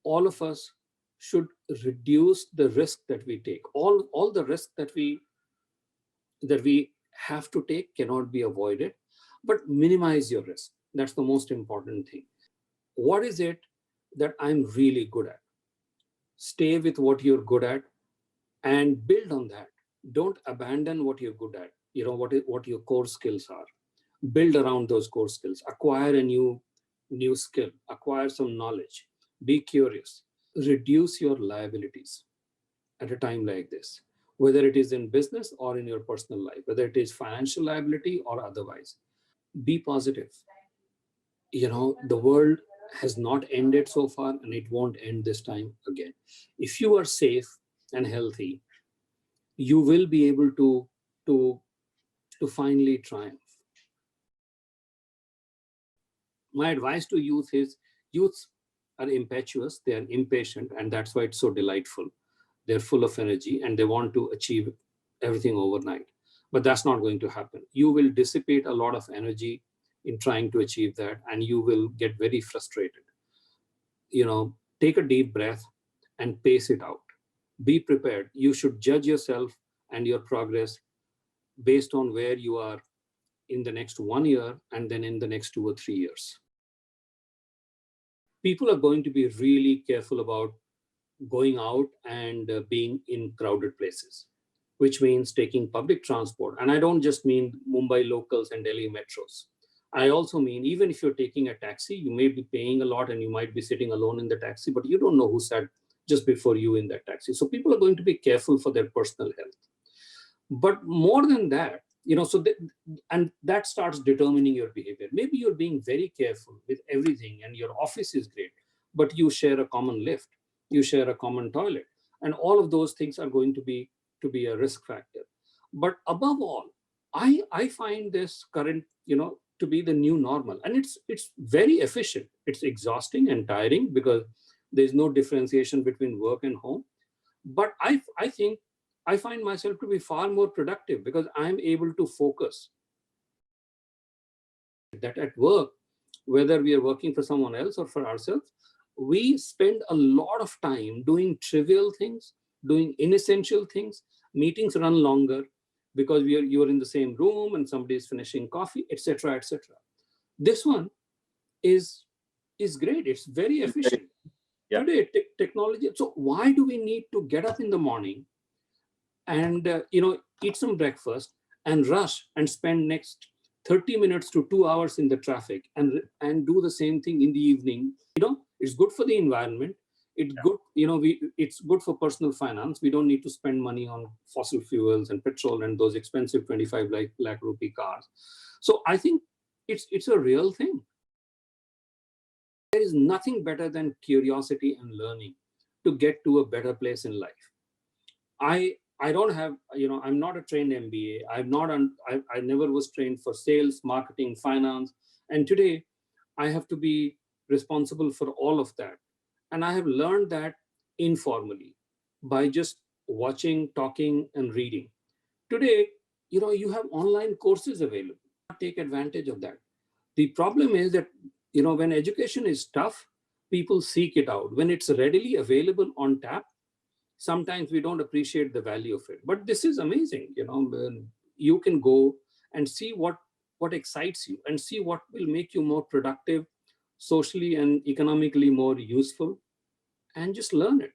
all of us should reduce the risk that we take. All the risk that we have to take cannot be avoided, but minimize your risk. That's the most important thing. What is it that I'm really good at? Stay with what you're good at and build on that. Don't abandon what you're good at. You know what your core skills are. Build around those core skills. Acquire a new skill. Acquire some knowledge. Be curious. Reduce your liabilities at a time like this, whether it is in business or in your personal life, whether it is financial liability or otherwise. Be positive. You know, the world has not ended so far, and it won't end this time again. If you are safe and healthy, you will be able to finally triumph. My advice to youth is, youths are impetuous, they are impatient, and that's why it's so delightful. They're full of energy and they want to achieve everything overnight. But that's not going to happen. You will dissipate a lot of energy in trying to achieve that, and you will get very frustrated. You know, take a deep breath and pace it out. Be prepared. You should judge yourself and your progress based on where you are in the next 1 year and then in the next 2 or 3 years. People are going to be really careful about going out and being in crowded places, which means taking public transport. And I don't just mean Mumbai locals and Delhi metros. I also mean, even if you're taking a taxi, you may be paying a lot and you might be sitting alone in the taxi, but you don't know who sat just before you in that taxi. So people are going to be careful for their personal health. But more than that, you know, and that starts determining your behavior. Maybe you're being very careful with everything and your office is great, but you share a common lift, you share a common toilet, and all of those things are going to be a risk factor. But above all, I find this current, you know, to be the new normal, and it's very efficient. It's exhausting and tiring because there's no differentiation between work and home. But I think I find myself to be far more productive because I'm able to focus. That at work, whether we are working for someone else or for ourselves, we spend a lot of time doing trivial things, doing inessential things. Meetings run longer because you're in the same room and somebody is finishing coffee, etc., etc. This one is great. It's very efficient. Yeah. Today, technology. So why do we need to get up in the morning and you know, eat some breakfast and rush and spend next 30 minutes to 2 hours in the traffic and do the same thing in the evening? You know, it's good for the environment. It's good, you know, it's good for personal finance. We don't need to spend money on fossil fuels and petrol and those expensive 25 lakh rupee cars. So I think it's a real thing. There is nothing better than curiosity and learning to get to a better place in life. I don't have, you know, I'm not a trained MBA. I never was trained for sales, marketing, finance. And today I have to be responsible for all of that. And I have learned that informally by just watching, talking, and reading. Today, you know, you have online courses available. Take advantage of that. The problem is that, you know, when education is tough, people seek it out. When it's readily available on tap, sometimes we don't appreciate the value of it. But this is amazing. You know, you can go and see what excites you and see what will make you more productive, socially and economically more useful, and just learn it.